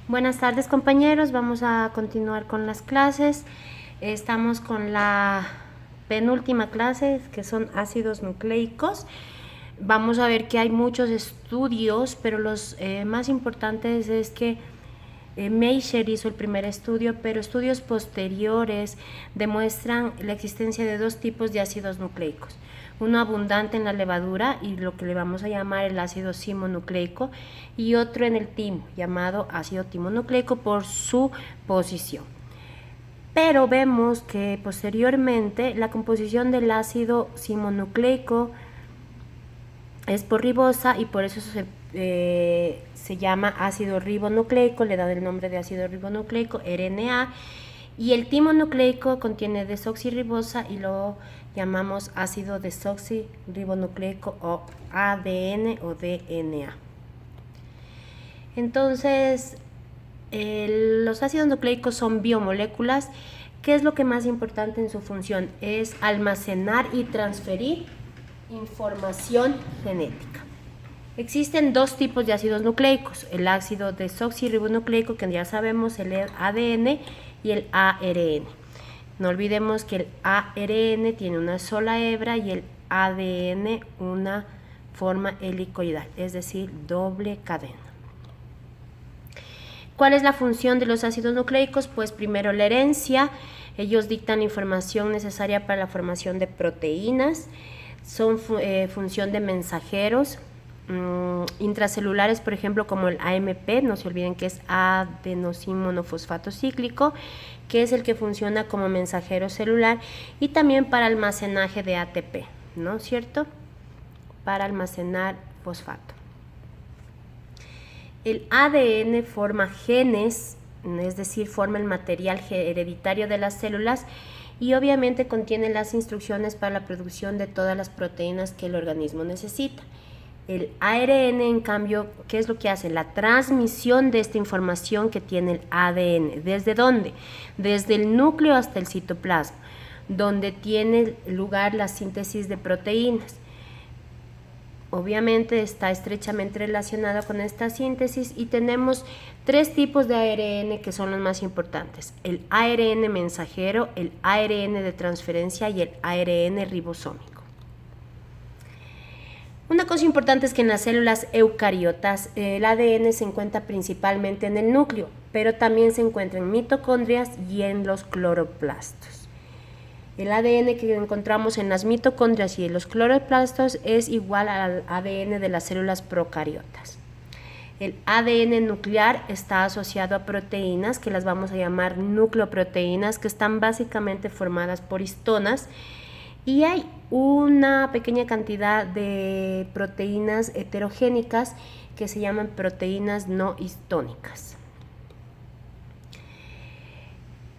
Buenas tardes, compañeros, vamos a continuar con las clases. Estamos con la penúltima clase, que son ácidos nucleicos. Vamos a ver que hay muchos estudios, pero los más importantes es que Meischer hizo el primer estudio, pero estudios posteriores demuestran la existencia de dos tipos de ácidos nucleicos. Uno abundante en la levadura y lo que le vamos a llamar el ácido simonucleico, y otro en el timo, llamado ácido timonucleico por su posición. Pero vemos que posteriormente la composición del ácido simonucleico es por ribosa y por eso se llama ácido ribonucleico, le da el nombre de ácido ribonucleico, RNA, y el timonucleico contiene desoxirribosa y lo llamamos ácido desoxirribonucleico o ADN o DNA. Entonces, los ácidos nucleicos son biomoléculas. ¿Qué es lo que más importante en su función? Es almacenar y transferir información genética. Existen dos tipos de ácidos nucleicos, el ácido desoxirribonucleico, que ya sabemos, el ADN, y el ARN. No olvidemos que el ARN tiene una sola hebra y el ADN una forma helicoidal, es decir, doble cadena. ¿Cuál es la función de los ácidos nucleicos? Pues primero la herencia. Ellos dictan información necesaria para la formación de proteínas. Son función de mensajeros intracelulares, por ejemplo, como el AMP, no se olviden que es adenosín-monofosfato cíclico, que es el que funciona como mensajero celular, y también para almacenaje de ATP, ¿no es cierto? Para almacenar fosfato. El ADN forma genes, es decir, forma el material hereditario de las células, y obviamente contiene las instrucciones para la producción de todas las proteínas que el organismo necesita. El ARN, en cambio, ¿qué es lo que hace? La transmisión de esta información que tiene el ADN. ¿Desde dónde? Desde el núcleo hasta el citoplasma, donde tiene lugar la síntesis de proteínas. Obviamente está estrechamente relacionada con esta síntesis, y tenemos tres tipos de ARN que son los más importantes: el ARN mensajero, el ARN de transferencia y el ARN ribosómico. Una cosa importante es que en las células eucariotas el ADN se encuentra principalmente en el núcleo, pero también se encuentra en mitocondrias y en los cloroplastos. El ADN que encontramos en las mitocondrias y en los cloroplastos es igual al ADN de las células procariotas. El ADN nuclear está asociado a proteínas que las vamos a llamar nucleoproteínas, que están básicamente formadas por histonas, y hay una pequeña cantidad de proteínas heterogénicas que se llaman proteínas no histónicas.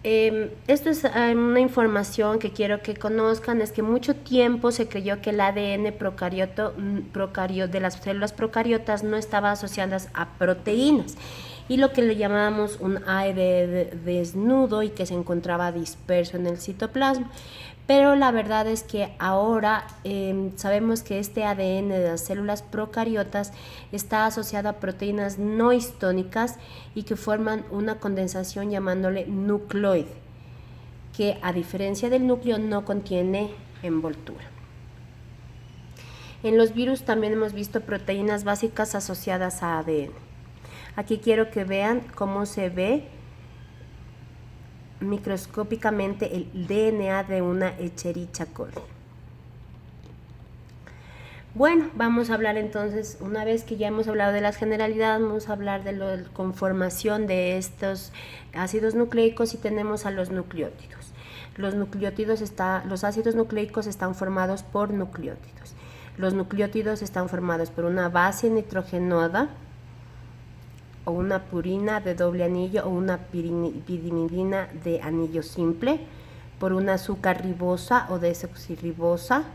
Esto es una información que quiero que conozcan: es que mucho tiempo se creyó que el ADN de las células procariotas no estaba asociado a proteínas, y lo que le llamábamos un ADN desnudo y que se encontraba disperso en el citoplasma. Pero la verdad es que ahora sabemos que este ADN de las células procariotas está asociado a proteínas no histónicas y que forman una condensación llamándole nucleoide, que a diferencia del núcleo no contiene envoltura. En los virus también hemos visto proteínas básicas asociadas a ADN. Aquí quiero que vean cómo se ve microscópicamente el DNA de una Escherichia coli. Bueno, vamos a hablar entonces, una vez que ya hemos hablado de las generalidades, vamos a hablar de la conformación de estos ácidos nucleicos, y tenemos a los nucleótidos. Los ácidos nucleicos están formados por nucleótidos. Los nucleótidos están formados por una base nitrogenada, o una purina de doble anillo, o una pirimidina de anillo simple, por una azúcar ribosa o desoxirribosa,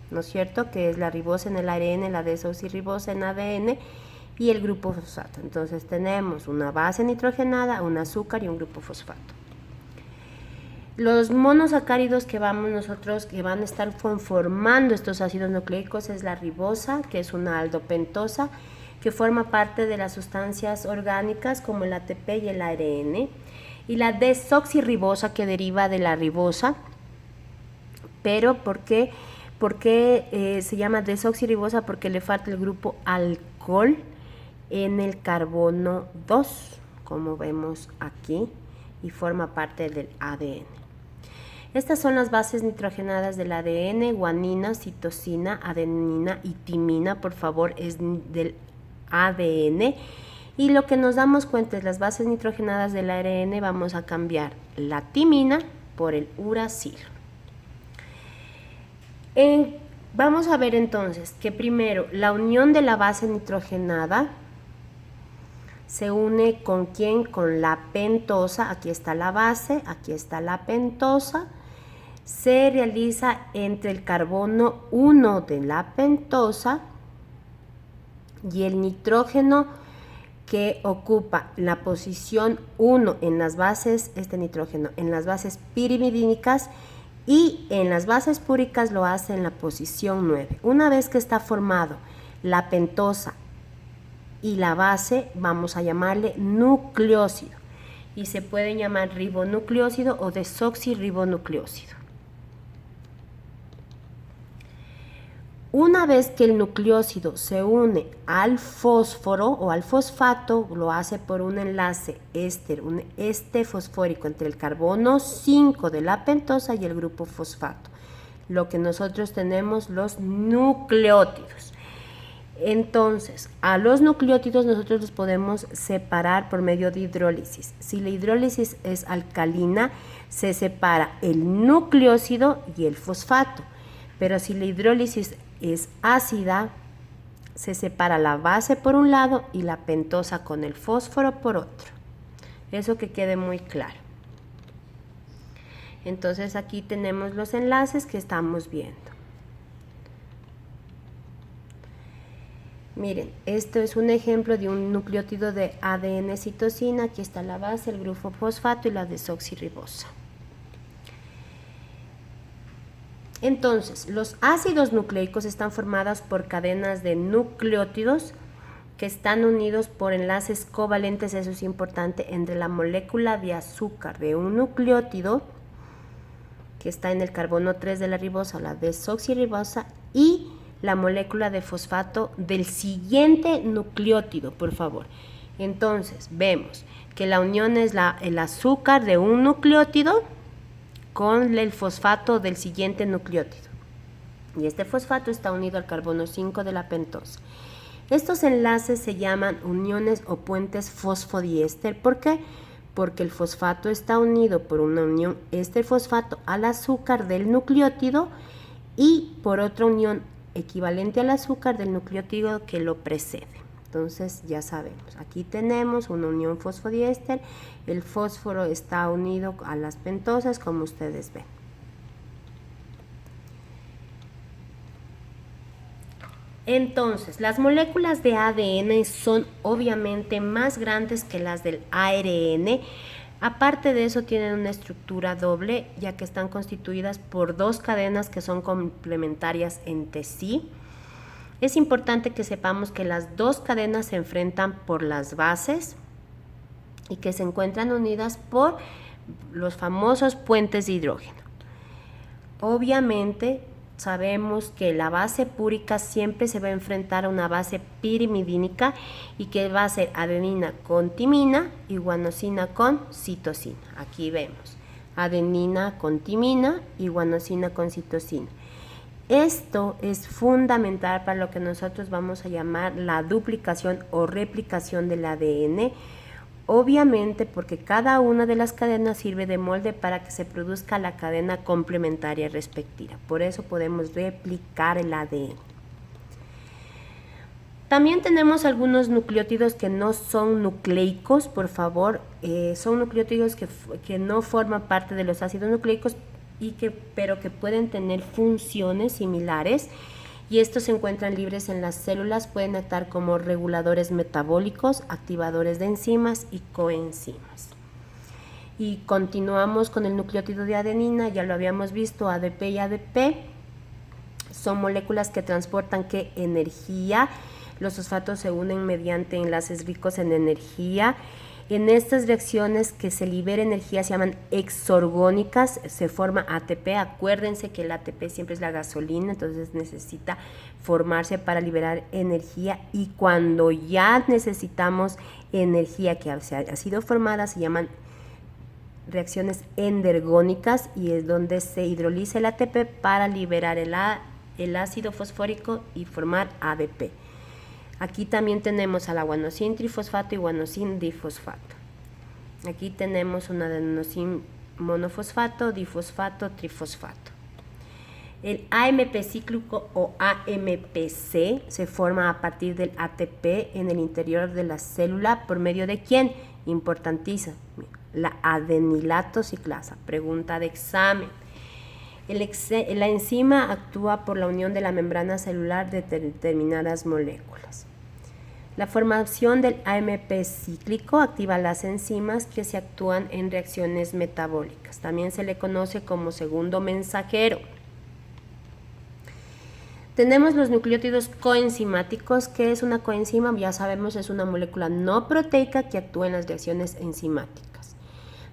¿no es cierto?, que es la ribosa en el ARN, la desoxirribosa en ADN, y el grupo fosfato. Entonces tenemos una base nitrogenada, un azúcar y un grupo fosfato. Los monosacáridos que van a estar conformando estos ácidos nucleicos es la ribosa, que es una aldopentosa, que forma parte de las sustancias orgánicas como el ATP y el ARN, y la desoxirribosa, que deriva de la ribosa. Pero ¿por qué se llama desoxirribosa? Porque le falta el grupo alcohol en el carbono 2, como vemos aquí, y forma parte del ADN. Estas son las bases nitrogenadas del ADN: guanina, citosina, adenina y timina. Por favor, es del ADN. Y lo que nos damos cuenta es las bases nitrogenadas del ARN. Vamos a cambiar la timina por el uracilo. Vamos a ver entonces que primero la unión de la base nitrogenada se une ¿con quién? Con la pentosa. Aquí está la base, aquí está la pentosa. Se realiza entre el carbono 1 de la pentosa y el nitrógeno que ocupa la posición 1 en las bases, este nitrógeno en las bases pirimidínicas, y en las bases púricas lo hace en la posición 9. Una vez que está formado la pentosa y la base, vamos a llamarle nucleósido, y se puede llamar ribonucleósido o desoxirribonucleósido. Una vez que el nucleósido se une al fósforo o al fosfato, lo hace por un enlace éster, un este fosfórico entre el carbono 5 de la pentosa y el grupo fosfato. Lo que nosotros tenemos, los nucleótidos. Entonces, a los nucleótidos nosotros los podemos separar por medio de hidrólisis. Si la hidrólisis es alcalina, se separa el nucleósido y el fosfato. Pero si la hidrólisis es ácida, se separa la base por un lado y la pentosa con el fósforo por otro. Eso que quede muy claro. Entonces aquí tenemos los enlaces que estamos viendo. Miren, esto es un ejemplo de un nucleótido de ADN citosina. Aquí está la base, el grupo fosfato y la desoxirribosa. Entonces, los ácidos nucleicos están formados por cadenas de nucleótidos que están unidos por enlaces covalentes, eso es importante, entre la molécula de azúcar de un nucleótido que está en el carbono 3 de la ribosa, la desoxirribosa, y la molécula de fosfato del siguiente nucleótido, por favor. Entonces, vemos que la unión es el azúcar de un nucleótido con el fosfato del siguiente nucleótido. Y este fosfato está unido al carbono 5 de la pentosa. Estos enlaces se llaman uniones o puentes fosfodiéster. ¿Por qué? Porque el fosfato está unido por una unión éster-fosfato al azúcar del nucleótido y por otra unión equivalente al azúcar del nucleótido que lo precede. Entonces ya sabemos, aquí tenemos una unión fosfodiéster, el fósforo está unido a las pentosas como ustedes ven. Entonces, las moléculas de ADN son obviamente más grandes que las del ARN. Aparte de eso, tienen una estructura doble, ya que están constituidas por dos cadenas que son complementarias entre sí. Es importante que sepamos que las dos cadenas se enfrentan por las bases y que se encuentran unidas por los famosos puentes de hidrógeno. Obviamente, sabemos que la base púrica siempre se va a enfrentar a una base pirimidínica y que va a ser adenina con timina y guanosina con citosina. Aquí vemos adenina con timina y guanosina con citosina. Esto es fundamental para lo que nosotros vamos a llamar la duplicación o replicación del ADN. Obviamente porque cada una de las cadenas sirve de molde para que se produzca la cadena complementaria respectiva. Por eso podemos replicar el ADN. También tenemos algunos nucleótidos que no son nucleicos, por favor. Son nucleótidos que no forman parte de los ácidos nucleicos, pero que pueden tener funciones similares. Y estos se encuentran libres en las células, pueden actuar como reguladores metabólicos, activadores de enzimas y coenzimas. Y continuamos con el nucleótido de adenina, ya lo habíamos visto, ADP y ADP. Son moléculas que transportan ¿qué? Energía. Los fosfatos se unen mediante enlaces ricos en energía. En estas reacciones que se libera energía se llaman exorgónicas, se forma ATP. Acuérdense que el ATP siempre es la gasolina, entonces necesita formarse para liberar energía, y cuando ya necesitamos energía que ha sido formada se llaman reacciones endergónicas, y es donde se hidroliza el ATP para liberar el ácido fosfórico y formar ADP. Aquí también tenemos al aguanosin trifosfato y guanosin difosfato. Aquí tenemos un adenosin monofosfato, difosfato, trifosfato. El AMP cíclico o AMPC se forma a partir del ATP en el interior de la célula por medio de ¿quién? Importantísimo, la adenilato ciclasa. Pregunta de examen. La enzima actúa por la unión de la membrana celular de determinadas moléculas. La formación del AMP cíclico activa las enzimas que se actúan en reacciones metabólicas. También se le conoce como segundo mensajero. Tenemos los nucleótidos coenzimáticos. ¿Qué es una coenzima? Ya sabemos, es una molécula no proteica que actúa en las reacciones enzimáticas.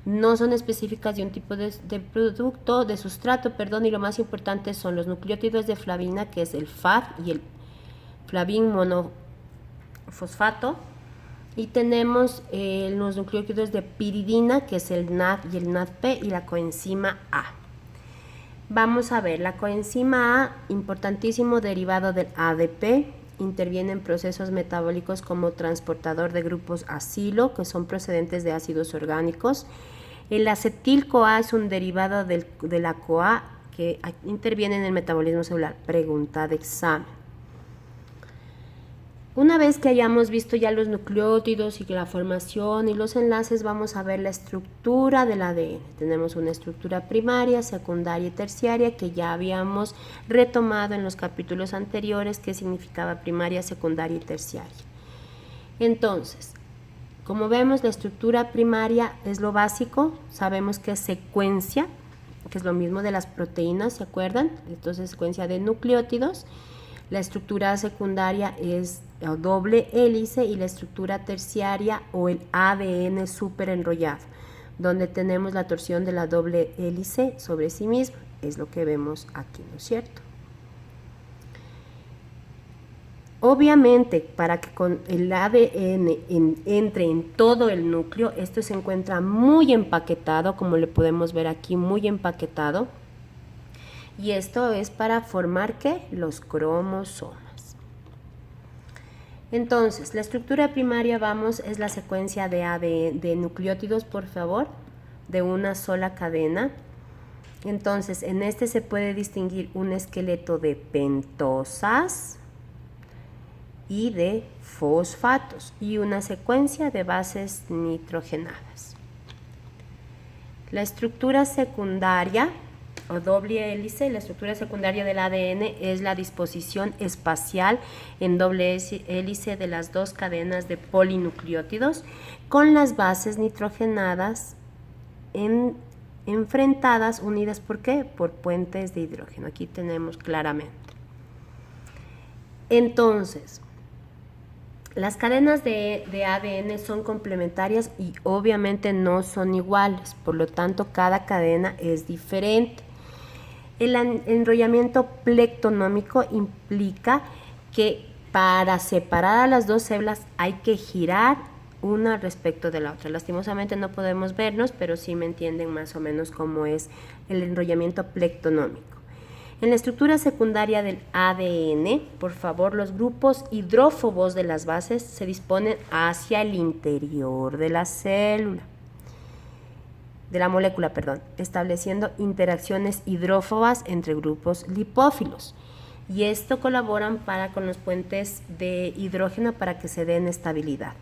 No son específicas de un tipo de producto, de sustrato, y lo más importante son los nucleótidos de flavina, que es el FAD y el flavin monofosfato, y tenemos los nucleótidos de piridina, que es el NAD y el NADP, y la coenzima A. Vamos a ver, la coenzima A, importantísimo derivado del ADP, interviene en procesos metabólicos como transportador de grupos acilo, que son procedentes de ácidos orgánicos. El acetil-CoA es un derivado de la CoA que interviene en el metabolismo celular. Pregunta de examen. Una vez que hayamos visto ya los nucleótidos y la formación y los enlaces, vamos a ver la estructura del ADN. Tenemos una estructura primaria, secundaria y terciaria que ya habíamos retomado en los capítulos anteriores, qué significaba primaria, secundaria y terciaria. Entonces, como vemos, la estructura primaria es lo básico. Sabemos que es secuencia, que es lo mismo de las proteínas, ¿se acuerdan? Entonces, secuencia de nucleótidos. La estructura secundaria es doble hélice, y la estructura terciaria o el ADN súper enrollado, donde tenemos la torsión de la doble hélice sobre sí misma. Es lo que vemos aquí, ¿no es cierto? Obviamente, para que con el ADN entre en todo el núcleo, esto se encuentra muy empaquetado, como le podemos ver aquí, muy empaquetado. Y esto es para formar, ¿qué? Los cromosomas. Entonces, la estructura primaria, es la secuencia de nucleótidos, por favor, de una sola cadena. Entonces, en este se puede distinguir un esqueleto de pentosas y de fosfatos, y una secuencia de bases nitrogenadas. La estructura secundaria o doble hélice, la estructura secundaria del ADN es la disposición espacial en doble hélice de las dos cadenas de polinucleótidos con las bases nitrogenadas enfrentadas, unidas, ¿por qué? Por puentes de hidrógeno. Aquí tenemos claramente. Entonces, las cadenas de ADN son complementarias y obviamente no son iguales, por lo tanto cada cadena es diferente. El enrollamiento plectonómico implica que para separar a las dos células hay que girar una respecto de la otra. Lastimosamente no podemos vernos, pero sí me entienden más o menos cómo es el enrollamiento plectonómico. En la estructura secundaria del ADN, por favor, los grupos hidrófobos de las bases se disponen hacia el interior de la célula, de la molécula, estableciendo interacciones hidrófobas entre grupos lipófilos. Y esto colaboran con los puentes de hidrógeno para que se den estabilidad.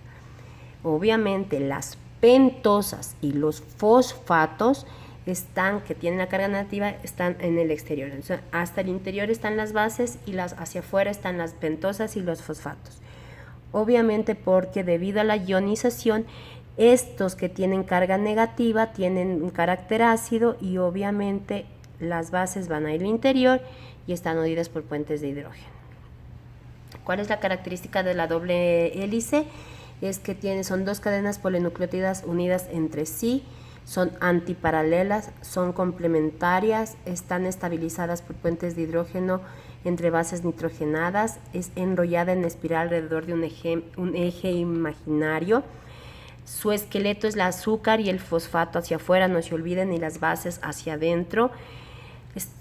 Obviamente, las pentosas y los fosfatos que tienen la carga negativa están en el exterior. Entonces, hasta el interior están las bases y hacia afuera están las pentosas y los fosfatos. Obviamente porque debido a la ionización, estos que tienen carga negativa tienen un carácter ácido y obviamente las bases van a ir al interior y están unidas por puentes de hidrógeno. ¿Cuál es la característica de la doble hélice? Es que son dos cadenas polinucleótidas unidas entre sí, son antiparalelas, son complementarias, están estabilizadas por puentes de hidrógeno entre bases nitrogenadas, es enrollada en espiral alrededor de un eje imaginario. Su esqueleto es el azúcar y el fosfato hacia afuera, no se olviden, y las bases hacia adentro.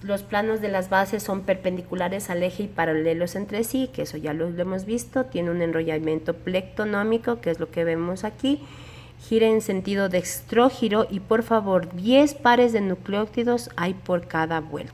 Los planos de las bases son perpendiculares al eje y paralelos entre sí, que eso ya lo hemos visto. Tiene un enrollamiento plectonómico, que es lo que vemos aquí. Gira en sentido dextrógiro y, por favor, 10 pares de nucleótidos hay por cada vuelta.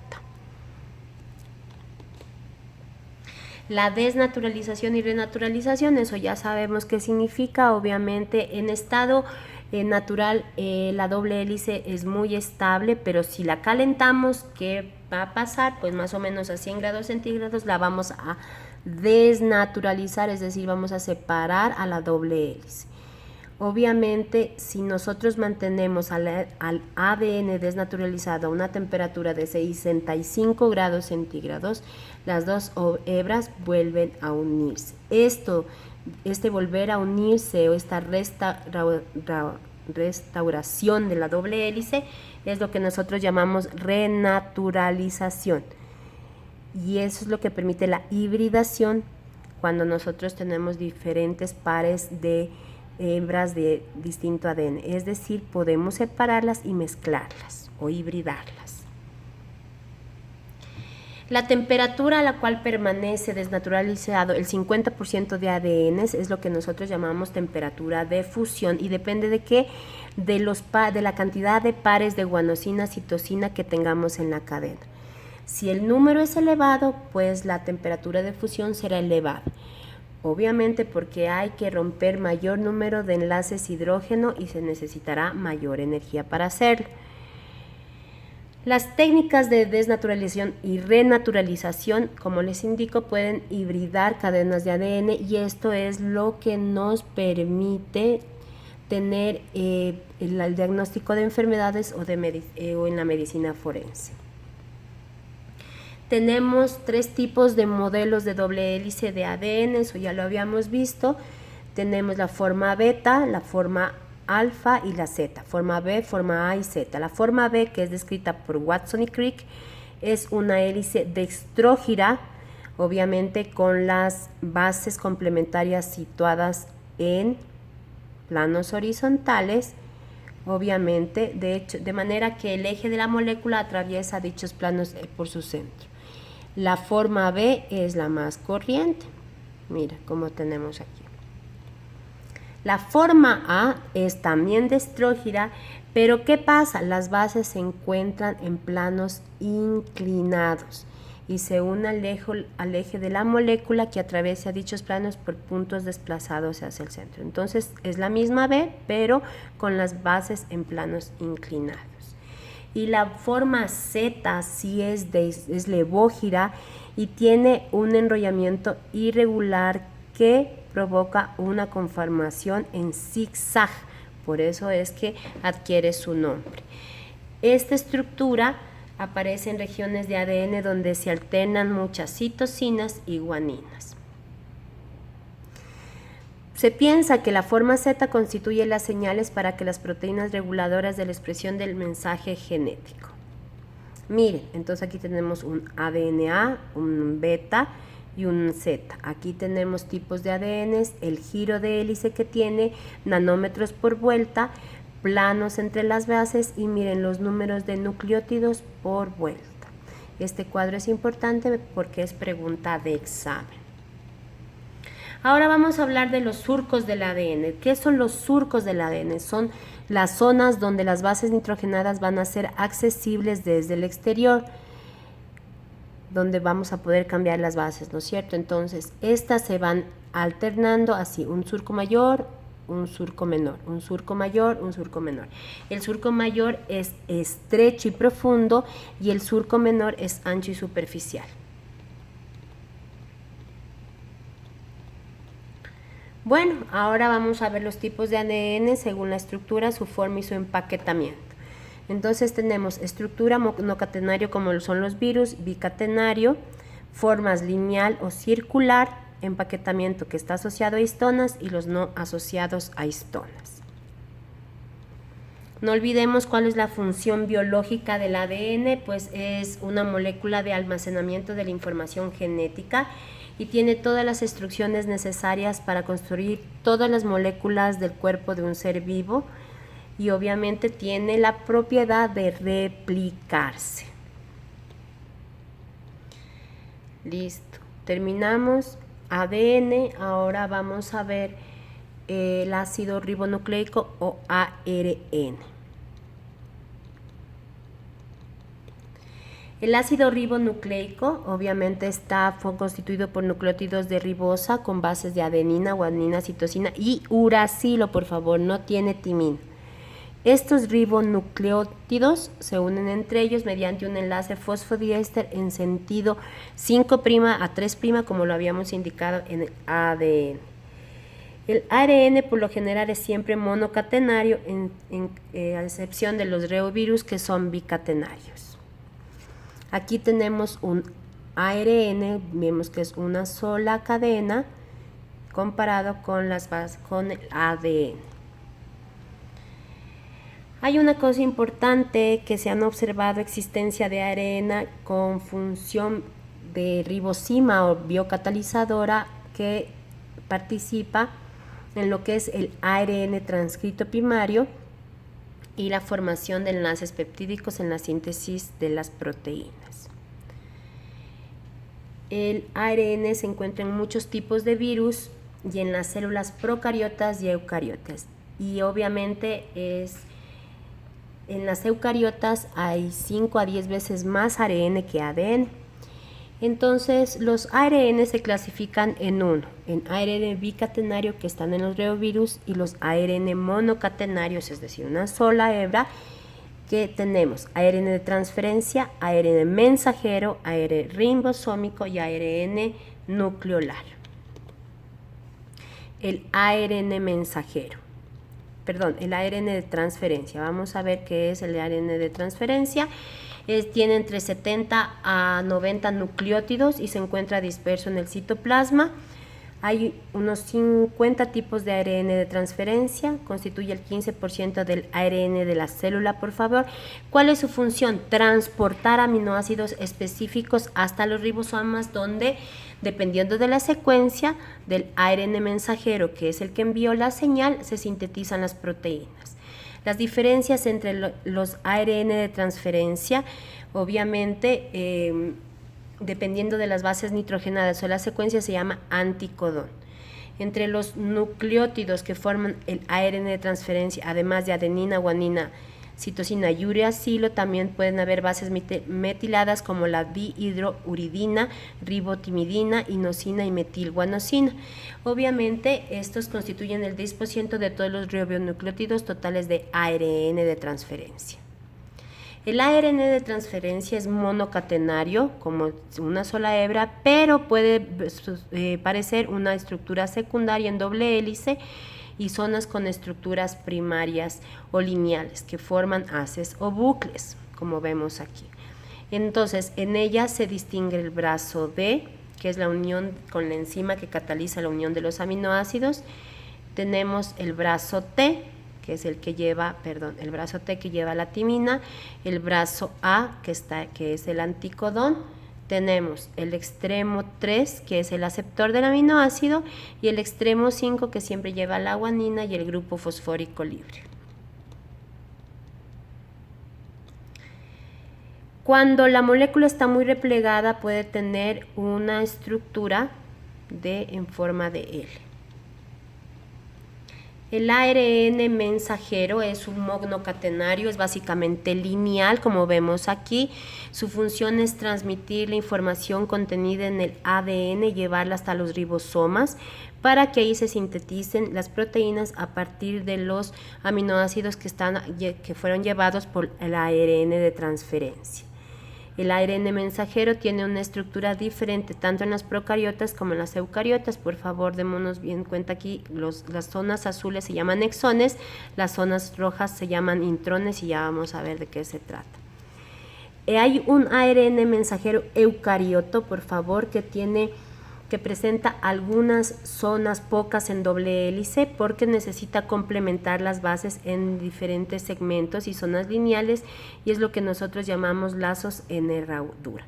La desnaturalización y renaturalización, eso ya sabemos qué significa. Obviamente, en estado natural la doble hélice es muy estable, pero si la calentamos, ¿qué va a pasar? Pues más o menos a 100 grados centígrados la vamos a desnaturalizar, es decir, vamos a separar a la doble hélice. Obviamente, si nosotros mantenemos al ADN desnaturalizado a una temperatura de 65 grados centígrados, las dos hebras vuelven a unirse. Este volver a unirse o esta restauración de la doble hélice es lo que nosotros llamamos renaturalización. Y eso es lo que permite la hibridación cuando nosotros tenemos diferentes pares de hebras de distinto ADN, es decir, podemos separarlas y mezclarlas o hibridarlas. La temperatura a la cual permanece desnaturalizado el 50% de ADN es lo que nosotros llamamos temperatura de fusión, y depende de qué, de la cantidad de pares de guanosina, citosina que tengamos en la cadena. Si el número es elevado, pues la temperatura de fusión será elevada. Obviamente porque hay que romper mayor número de enlaces hidrógeno y se necesitará mayor energía para hacerlo. Las técnicas de desnaturalización y renaturalización, como les indico, pueden hibridar cadenas de ADN, y esto es lo que nos permite tener el diagnóstico de enfermedades o en la medicina forense. Tenemos 3 tipos de modelos de doble hélice de ADN, eso ya lo habíamos visto. Tenemos la forma beta, la forma alfa y la zeta, forma B, forma A y Z. La forma B, que es descrita por Watson y Crick, es una hélice dextrógira, obviamente con las bases complementarias situadas en planos horizontales, obviamente, de manera que el eje de la molécula atraviesa dichos planos por su centro. La forma B es la más corriente, mira como tenemos aquí. La forma A es también dextrógira, pero ¿qué pasa? Las bases se encuentran en planos inclinados y se une al eje de la molécula, que atraviesa dichos planos por puntos desplazados hacia el centro. Entonces es la misma B, pero con las bases en planos inclinados. Y la forma Z sí es levógira y tiene un enrollamiento irregular que provoca una conformación en zigzag, por eso es que adquiere su nombre. Esta estructura aparece en regiones de ADN donde se alternan muchas citosinas y guaninas. Se piensa que la forma Z constituye las señales para que las proteínas reguladoras de la expresión del mensaje genético. Miren, entonces aquí tenemos un ADN-A, un beta y un Z. Aquí tenemos tipos de ADNs, el giro de hélice que tiene, nanómetros por vuelta, planos entre las bases y miren los números de nucleótidos por vuelta. Este cuadro es importante porque es pregunta de examen. Ahora vamos a hablar de los surcos del ADN. ¿Qué son los surcos del ADN? Son las zonas donde las bases nitrogenadas van a ser accesibles desde el exterior, donde vamos a poder cambiar las bases, ¿no es cierto? Entonces, estas se van alternando así, un surco mayor, un surco menor, un surco mayor, un surco menor. El surco mayor es estrecho y profundo y el surco menor es ancho y superficial. Bueno, ahora vamos a ver los tipos de ADN según la estructura, su forma y su empaquetamiento. Entonces tenemos estructura monocatenario como son los virus, bicatenario, formas lineal o circular, empaquetamiento que está asociado a histonas y los no asociados a histonas. No olvidemos cuál es la función biológica del ADN, pues es una molécula de almacenamiento de la información genética y tiene todas las instrucciones necesarias para construir todas las moléculas del cuerpo de un ser vivo y obviamente tiene la propiedad de replicarse. Listo, terminamos ADN, ahora vamos a ver el ácido ribonucleico o ARN. El ácido ribonucleico obviamente fue constituido por nucleótidos de ribosa con bases de adenina, guanina, citosina y uracilo, por favor, no tiene timina. Estos ribonucleótidos se unen entre ellos mediante un enlace fosfodiéster en sentido 5' a 3', como lo habíamos indicado en el ADN. El ARN por lo general es siempre monocatenario, a excepción de los reovirus que son bicatenarios. Aquí tenemos un ARN, vemos que es una sola cadena comparado con el ADN. Hay una cosa importante que se han observado existencia de ARN con función de ribosima o biocatalizadora que participa en lo que es el ARN transcrito primario y la formación de enlaces peptídicos en la síntesis de las proteínas. El ARN se encuentra en muchos tipos de virus y en las células procariotas y eucariotas, y obviamente en las eucariotas hay 5 a 10 veces más ARN que ADN. Entonces, los ARN se clasifican en ARN bicatenario, que están en los reovirus, y los ARN monocatenarios, es decir, una sola hebra, que tenemos ARN de transferencia, ARN mensajero, ARN ribosómico y ARN nucleolar. El ARN mensajero. El ARN de transferencia. Vamos a ver qué es el ARN de transferencia. Tiene entre 70 a 90 nucleótidos y se encuentra disperso en el citoplasma. Hay unos 50 tipos de ARN de transferencia, constituye el 15% del ARN de la célula, por favor. ¿Cuál es su función? Transportar aminoácidos específicos hasta los ribosomas, donde, dependiendo de la secuencia del ARN mensajero, que es el que envió la señal, se sintetizan las proteínas. Las diferencias entre los ARN de transferencia, obviamente, dependiendo de las bases nitrogenadas o la secuencia, se llama anticodón. Entre los nucleótidos que forman el ARN de transferencia, además de adenina, guanina, citosina y uracilo, también pueden haber bases metiladas como la dihidrouridina, ribotimidina, inosina y metilguanosina. Obviamente, estos constituyen el 10% de todos los ribonucleótidos totales de ARN de transferencia. El ARN de transferencia es monocatenario, como una sola hebra, pero puede parecer una estructura secundaria en doble hélice y zonas con estructuras primarias o lineales que forman haces o bucles, como vemos aquí. Entonces, en ella se distingue el brazo D, que es la unión con la enzima que cataliza la unión de los aminoácidos. Tenemos el brazo T, que es el brazo T que lleva la timina, el brazo A, que es el anticodón. Tenemos el extremo 3, que es el aceptor del aminoácido, y el extremo 5, que siempre lleva la guanina y el grupo fosfórico libre. Cuando la molécula está muy replegada, puede tener una estructura en forma de L. El ARN mensajero es un monocatenario, es básicamente lineal, como vemos aquí. Su función es transmitir la información contenida en el ADN y llevarla hasta los ribosomas para que ahí se sinteticen las proteínas a partir de los aminoácidos que fueron llevados por el ARN de transferencia. El ARN mensajero tiene una estructura diferente tanto en las procariotas como en las eucariotas. Por favor, démonos bien cuenta aquí, las zonas azules se llaman exones, las zonas rojas se llaman intrones y ya vamos a ver de qué se trata. Hay un ARN mensajero eucarioto, por favor, que tiene que presenta algunas zonas pocas en doble hélice porque necesita complementar las bases en diferentes segmentos y zonas lineales, y es lo que nosotros llamamos lazos en herradura.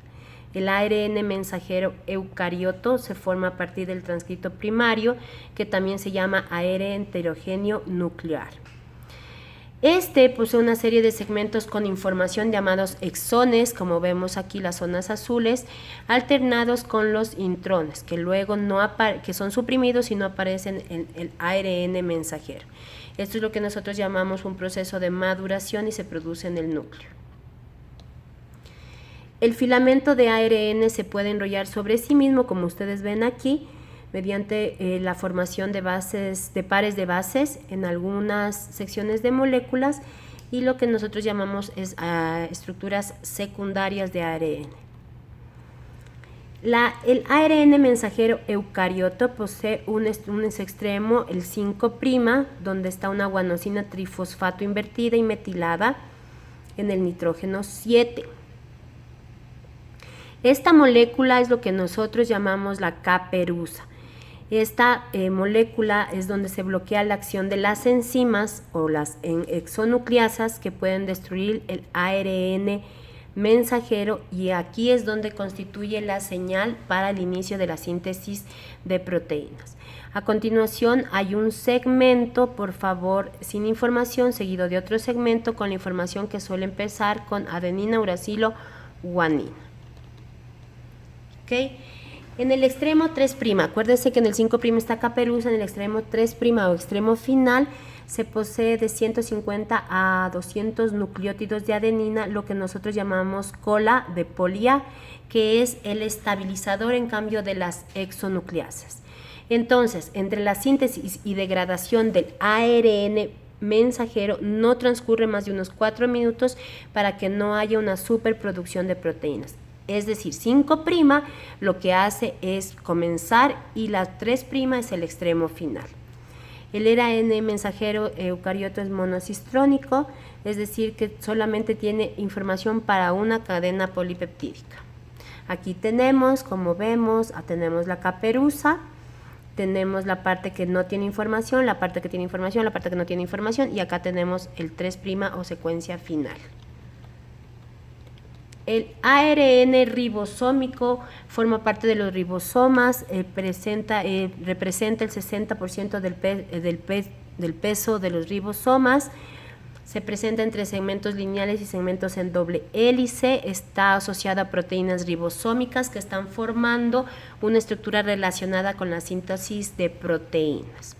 El ARN mensajero eucarioto se forma a partir del transcrito primario, que también se llama ARN heterogéneo nuclear. Este posee una serie de segmentos con información llamados exones, como vemos aquí las zonas azules, alternados con los intrones, que luego que son suprimidos y no aparecen en el ARN mensajero. Esto es lo que nosotros llamamos un proceso de maduración y se produce en el núcleo. El filamento de ARN se puede enrollar sobre sí mismo, como ustedes ven aquí, mediante la formación de pares de bases en algunas secciones de moléculas, y lo que nosotros llamamos es estructuras secundarias de ARN. El ARN mensajero eucarioto posee un extremo, el 5', donde está una guanosina trifosfato invertida y metilada en el nitrógeno 7. Esta molécula es lo que nosotros llamamos la caperuza. Esta molécula es donde se bloquea la acción de las enzimas o las exonucleasas que pueden destruir el ARN mensajero, y aquí es donde constituye la señal para el inicio de la síntesis de proteínas. A continuación hay un segmento, por favor, sin información, seguido de otro segmento con la información que suele empezar con adenina, uracilo, guanina. ¿Okay? En el extremo 3', acuérdense que en el 5' está caperuza, en el extremo 3' o extremo final se posee de 150 a 200 nucleótidos de adenina, lo que nosotros llamamos cola de polía, que es el estabilizador en cambio de las exonucleasas. Entonces, entre la síntesis y degradación del ARN mensajero no transcurre más de unos 4 minutos para que no haya una superproducción de proteínas. Es decir, 5' lo que hace es comenzar y la 3' es el extremo final. El ARN mensajero eucarioto es monocistrónico, es decir, que solamente tiene información para una cadena polipeptídica. Aquí tenemos, como vemos, tenemos la caperuza, tenemos la parte que no tiene información, la parte que tiene información, la parte que no tiene información, y acá tenemos el 3' o secuencia final. El ARN ribosómico forma parte de los ribosomas, representa el 60% del peso de los ribosomas, se presenta entre segmentos lineales y segmentos en doble hélice, está asociada a proteínas ribosómicas que están formando una estructura relacionada con la síntesis de proteínas.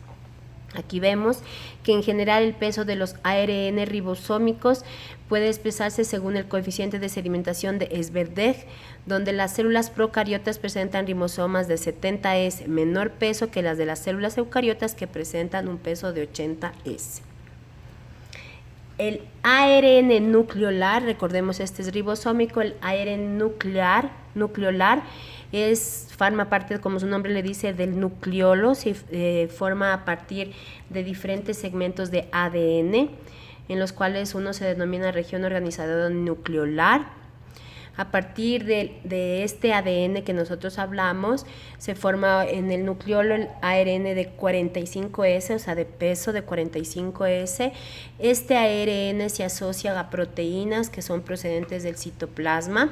Aquí vemos que en general el peso de los ARN ribosómicos puede expresarse según el coeficiente de sedimentación de Esberdeg, donde las células procariotas presentan ribosomas de 70S, menor peso que las de las células eucariotas, que presentan un peso de 80S. El ARN nucleolar, recordemos este es ribosómico, el ARN nucleolar forma parte, como su nombre le dice, del nucleolo, forma a partir de diferentes segmentos de ADN, en los cuales uno se denomina región organizadora nucleolar. A partir de este ADN que nosotros hablamos, se forma en el nucleolo el ARN de 45S, o sea, de peso de 45S. Este ARN se asocia a proteínas que son procedentes del citoplasma.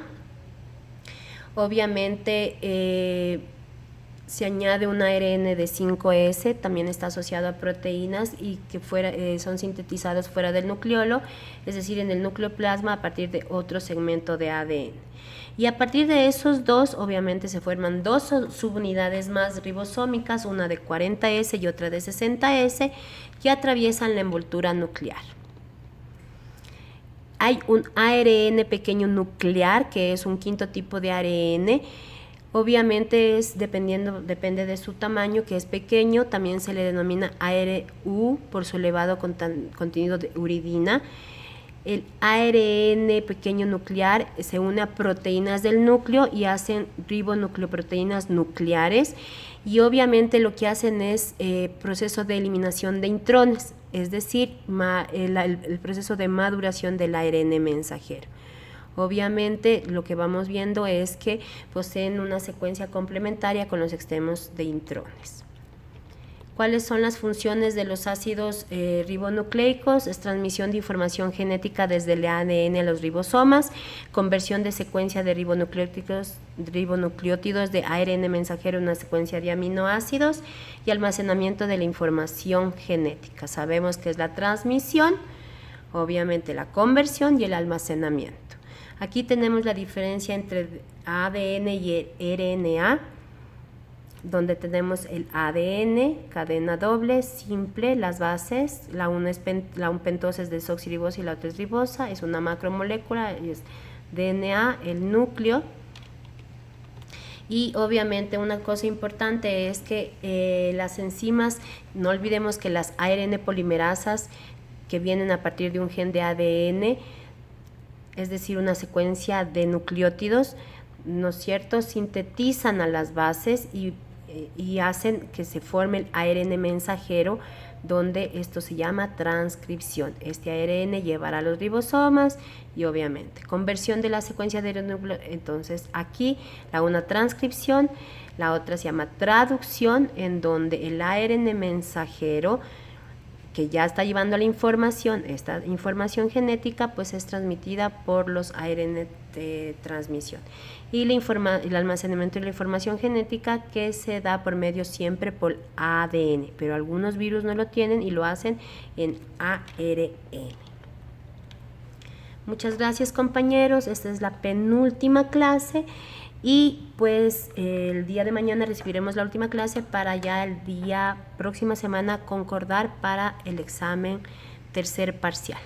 Obviamente se añade un ARN de 5S, también está asociado a proteínas y que son sintetizados fuera del nucleolo, es decir, en el nucleoplasma a partir de otro segmento de ADN. Y a partir de esos dos, obviamente se forman dos subunidades más ribosómicas, una de 40S y otra de 60S, que atraviesan la envoltura nuclear. Hay un ARN pequeño nuclear, que es un quinto tipo de ARN. Obviamente depende de su tamaño, que es pequeño. También se le denomina ARU por su elevado contenido de uridina. El ARN pequeño nuclear se une a proteínas del núcleo y hacen ribonucleoproteínas nucleares, y obviamente lo que hacen es proceso de eliminación de intrones, es decir, el proceso de maduración del ARN mensajero. Obviamente lo que vamos viendo es que poseen una secuencia complementaria con los extremos de intrones. ¿Cuáles son las funciones de los ácidos ribonucleicos? Es transmisión de información genética desde el ADN a los ribosomas, conversión de secuencia de ribonucleótidos de ARN mensajero en una secuencia de aminoácidos y almacenamiento de la información genética. Sabemos que es la transmisión, obviamente la conversión y el almacenamiento. Aquí tenemos la diferencia entre ADN y RNA, donde tenemos el ADN, cadena doble, simple, las bases, la una pentosa es desoxirribosa y la otra es ribosa, es una macromolécula, es DNA, el núcleo. Y obviamente una cosa importante es que las enzimas, no olvidemos que las ARN polimerasas que vienen a partir de un gen de ADN, es decir, una secuencia de nucleótidos, ¿no es cierto?, sintetizan a las bases y hacen que se forme el ARN mensajero, donde esto se llama transcripción. Este ARN llevará a los ribosomas y obviamente conversión de la secuencia de nucleótidos. Entonces aquí una transcripción, la otra se llama traducción, en donde el ARN mensajero que ya está llevando la información, esta información genética, pues es transmitida por los ARN de transmisión. Y el almacenamiento de la información genética que se da por medio siempre por ADN, pero algunos virus no lo tienen y lo hacen en ARN. Muchas gracias, compañeros, esta es la penúltima clase. Y pues el día de mañana recibiremos la última clase para ya el día próxima semana concordar para el examen tercer parcial.